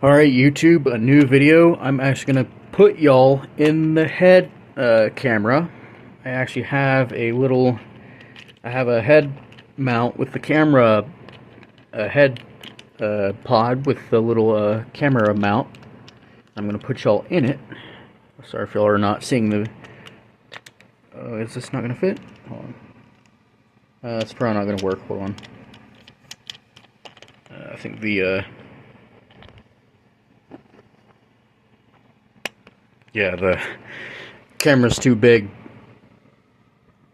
Alright YouTube, a new video. I'm actually going to put y'all in the head camera. I actually have a head mount with the camera, a head pod with the little camera mount. I'm going to put y'all in it. Sorry if y'all are not seeing the... is this not going to fit? Hold on. It's probably not going to work. Hold on. I think the... yeah, the camera's too big.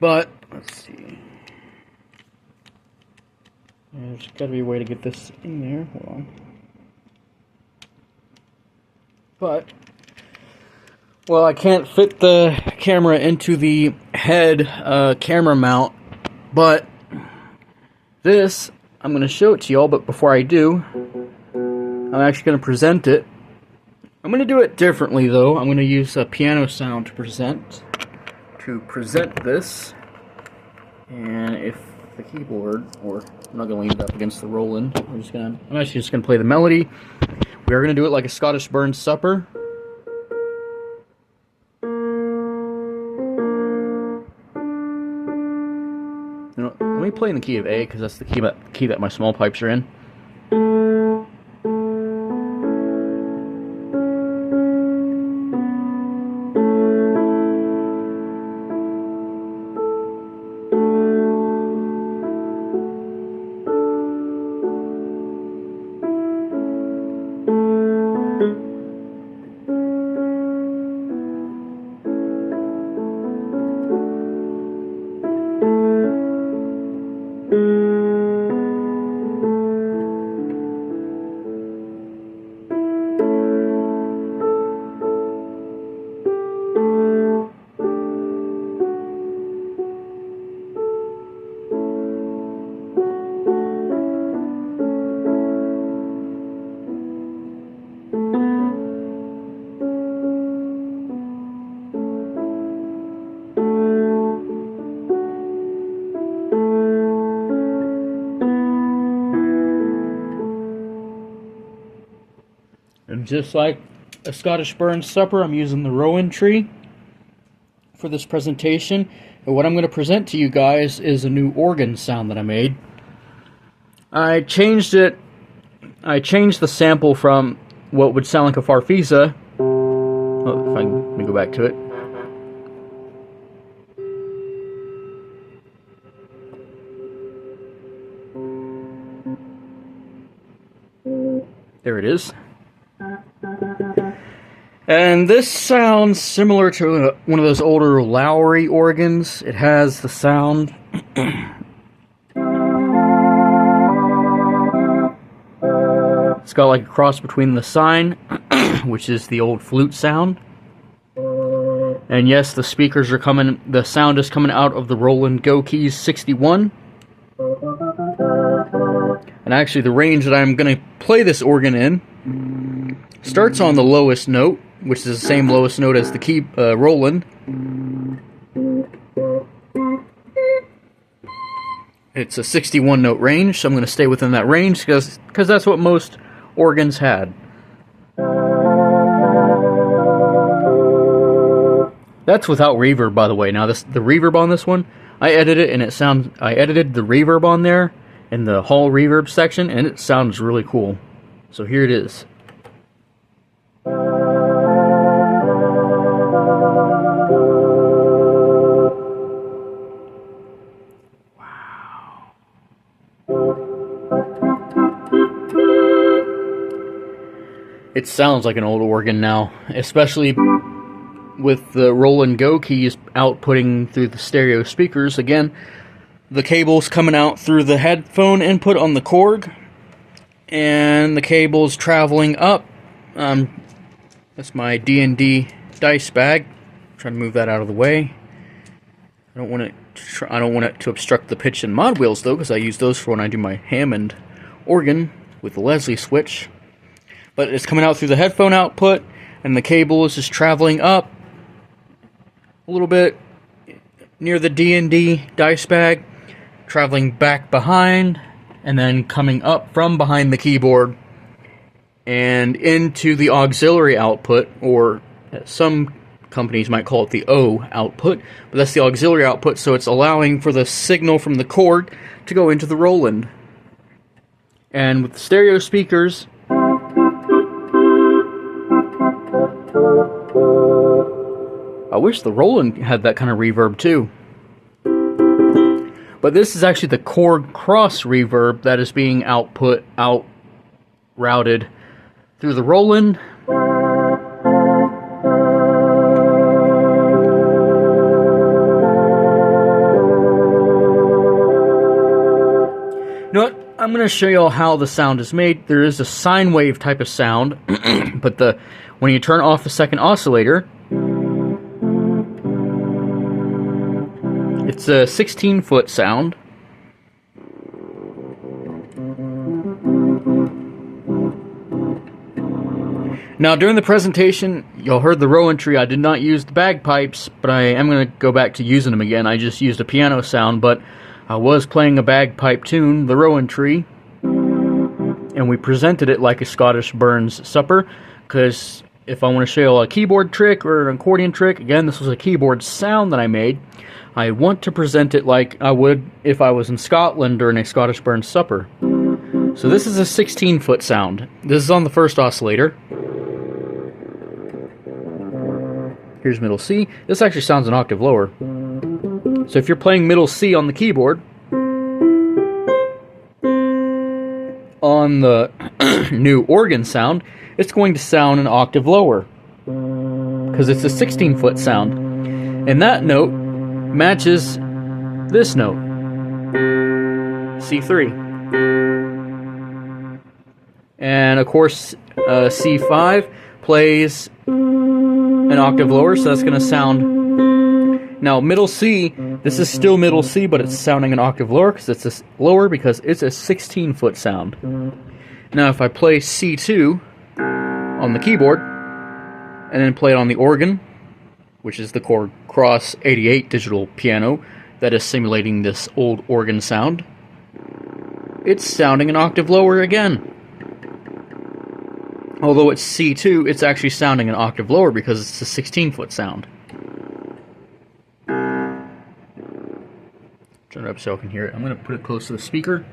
But, let's see. There's got to be a way to get this in there. Hold on. But, well, I can't fit the camera into the head camera mount. But, this, I'm going to show it to y'all. But before I do, I'm actually going to present it. I'm going to do it differently, though. I'm going to use a piano sound to present this. And if the keyboard, or I'm not going to lean it up against the Roland. I'm actually just going to play the melody. We are going to do it like a Scottish Burns Supper. You know, let me play in the key of A, because that's the key that my small pipes are in. And just like a Scottish Burns Supper, I'm using the rowan tree for this presentation. And what I'm going to present to you guys is a new organ sound that I made. I changed the sample from what would sound like a farfisa. Oh, let me go back to it. There it is. And this sounds similar to one of those older Lowry organs. It has the sound. It's got like a cross between the sine, which is the old flute sound. And yes, the speakers are coming, the sound is coming out of the Roland Go Keys 61. And actually the range that I'm going to play this organ in starts on the lowest note, which is the same lowest note as the key Roland. It's a 61 note range, so I'm going to stay within that range because that's what most organs had. That's without reverb, by the way. Now the reverb on this one, I edited it, and I edited the reverb on there in the hall reverb section, and it sounds really cool. So here it is. It sounds like an old organ now, especially with the Roland Go keys outputting through the stereo speakers. Again, the cable's coming out through the headphone input on the Korg, and the cable's traveling up. That's my D&D dice bag. I'm trying to move that out of the way. I don't want it to obstruct the pitch and mod wheels though, because I use those for when I do my Hammond organ with the Leslie switch. But it's coming out through the headphone output, and the cable is just traveling up a little bit near the D&D dice bag, traveling back behind, and then coming up from behind the keyboard and into the auxiliary output, or some companies might call it the O output, but that's the auxiliary output, so it's allowing for the signal from the Korg to go into the Roland. And with the stereo speakers, I wish the Roland had that kind of reverb too. But this is actually the Korg Kross reverb that is being routed through the Roland. You know what? I'm going to show you all how the sound is made. There is a sine wave type of sound, but when you turn off the second oscillator, it's a 16-foot sound. Now, during the presentation, y'all heard the row entry. I did not use the bagpipes, but I am going to go back to using them again. I just used a piano sound, but I was playing a bagpipe tune, the Rowan Tree, and we presented it like a Scottish Burns supper, because if I want to show you a keyboard trick or an accordion trick, again, this was a keyboard sound that I made, I want to present it like I would if I was in Scotland during a Scottish Burns supper. So this is a 16-foot sound. This is on the first oscillator. Here's middle C. This actually sounds an octave lower. So if you're playing middle C on the keyboard, on the new organ sound, it's going to sound an octave lower, because it's a 16-foot sound. And that note matches this note, C3. And of course, C5 plays an octave lower, so that's going to sound... Now, middle C, this is still middle C, but it's sounding an octave lower because it's a 16-foot sound. Now, if I play C2 on the keyboard, and then play it on the organ, which is the Korg Kross 88 digital piano that is simulating this old organ sound, it's sounding an octave lower again. Although it's C2, it's actually sounding an octave lower because it's a 16-foot sound. Turn it up so I can hear it. I'm going to put it close to the speaker,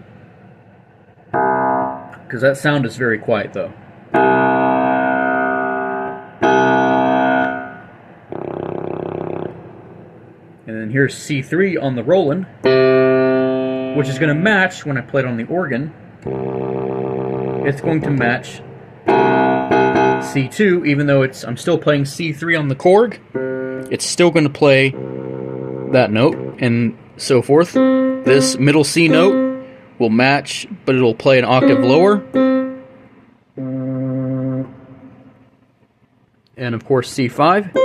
because that sound is very quiet though. And then here's C3 on the Roland, which is going to match when I play it on the organ. It's going to match C2, even though I'm still playing C3 on the Korg. It's still going to play that note, and so forth. This middle C note will match, but it'll play an octave lower. And of course C5,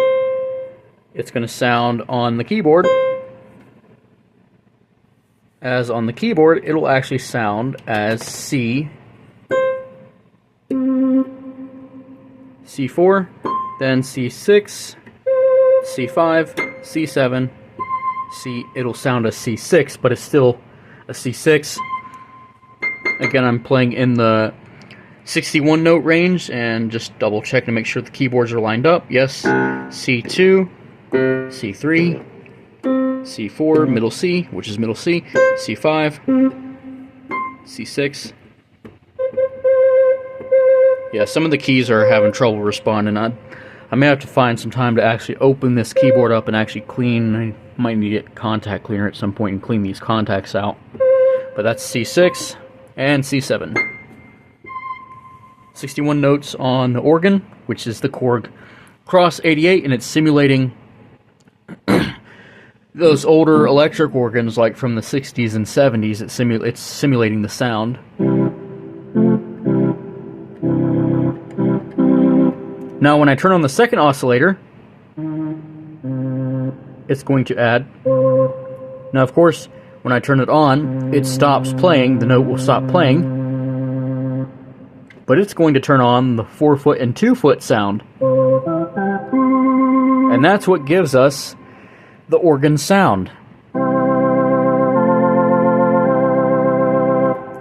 it's going to sound on the keyboard. As on the keyboard, it'll actually sound as C, C4, then C6, C5, C7, it'll sound a C6, but it's still a C6. Again, I'm playing in the 61 note range, and just double check to make sure the keyboards are lined up. Yes, C2, C3, C4, middle C, which is middle C, C5, C6. Yeah, some of the keys are having trouble responding. I may have to find some time to actually open this keyboard up and actually clean. I might need to get contact cleaner at some point and clean these contacts out. But that's C6 and C7. 61 notes on the organ, which is the Korg Kross 88, and it's simulating those older electric organs like from the 60s and 70s. It's simulating the sound. Now when I turn on the second oscillator, it's going to add. Now of course, when I turn it on, it stops playing, the note will stop playing, but it's going to turn on the 4-foot and 2-foot sound. And that's what gives us the organ sound.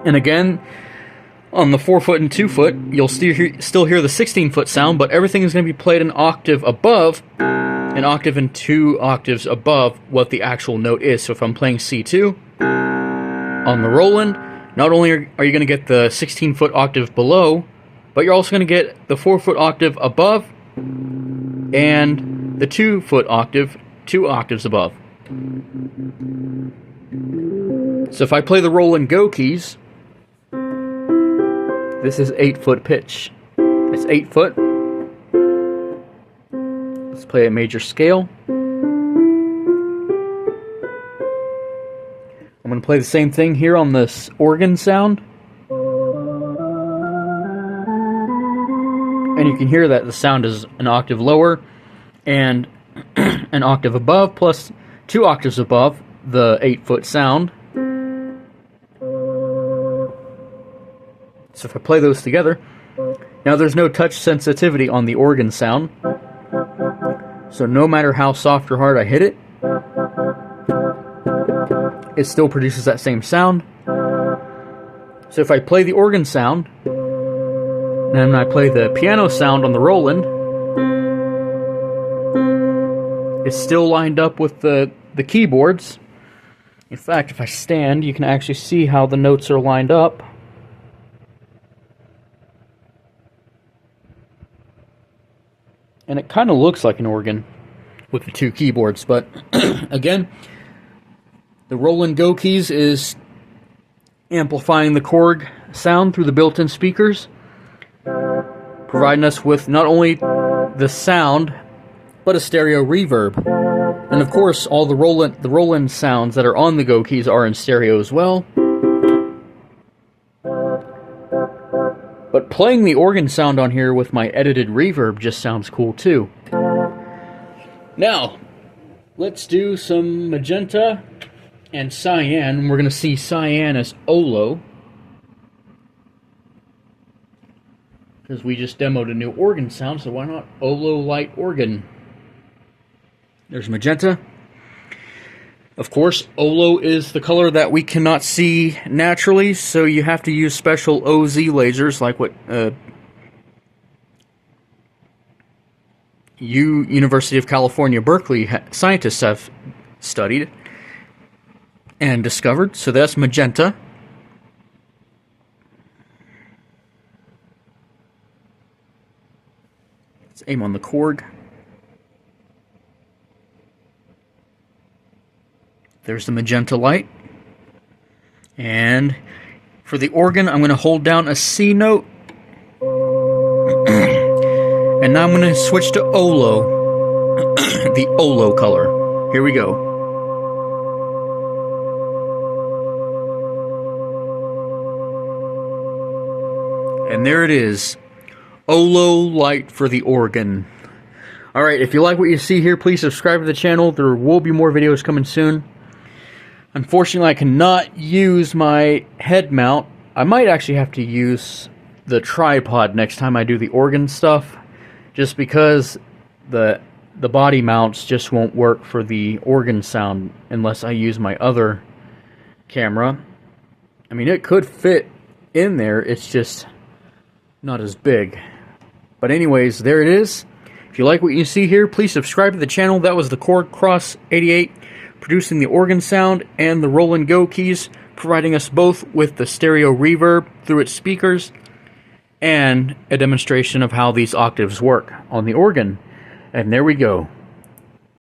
And again, On the 4-foot and 2-foot, you'll still hear the 16-foot sound, but everything is going to be played an octave above, an octave and 2 octaves above what the actual note is. So if I'm playing C2 on the Roland, not only are you going to get the 16-foot octave below, but you're also going to get the 4-foot octave above and the 2-foot octave 2 octaves above. So if I play the Roland Go keys, this is 8-foot pitch. It's 8 foot. Let's play a major scale. I'm going to play the same thing here on this organ sound. And you can hear that the sound is an octave lower and an octave above, plus 2 octaves above the 8-foot sound. So if I play those together, now there's no touch sensitivity on the organ sound. So no matter how soft or hard I hit it, it still produces that same sound. So if I play the organ sound, and then I play the piano sound on the Roland, it's still lined up with the keyboards. In fact, if I stand, you can actually see how the notes are lined up. And it kind of looks like an organ with the 2 keyboards, but again, the Roland Go keys is amplifying the Korg sound through the built-in speakers, providing us with not only the sound, but a stereo reverb. And of course, all the Roland sounds that are on the Go keys are in stereo as well. But playing the organ sound on here with my edited reverb just sounds cool too. Now, let's do some magenta and cyan. We're going to see cyan as Olo, because we just demoed a new organ sound, so why not Olo light organ? There's magenta. Of course, Olo is the color that we cannot see naturally, so you have to use special OZ lasers, like what University of California, Berkeley scientists have studied and discovered. So that's magenta. Let's aim on the Korg. There's the magenta light. And for the organ, I'm going to hold down a C note. And now I'm going to switch to Olo. The Olo color. Here we go. And there it is. Olo light for the organ. Alright, if you like what you see here, please subscribe to the channel. There will be more videos coming soon. Unfortunately, I cannot use my head mount. I might actually have to use the tripod next time I do the organ stuff, just because the body mounts just won't work for the organ sound unless I use my other camera. I mean, it could fit in there, it's just not as big. But anyways, there it is. If you like what you see here, please subscribe to the channel. That was the Korg Kross 88, producing the organ sound, and the Roland Go keys, providing us both with the stereo reverb through its speakers, and a demonstration of how these octaves work on the organ. And there we go.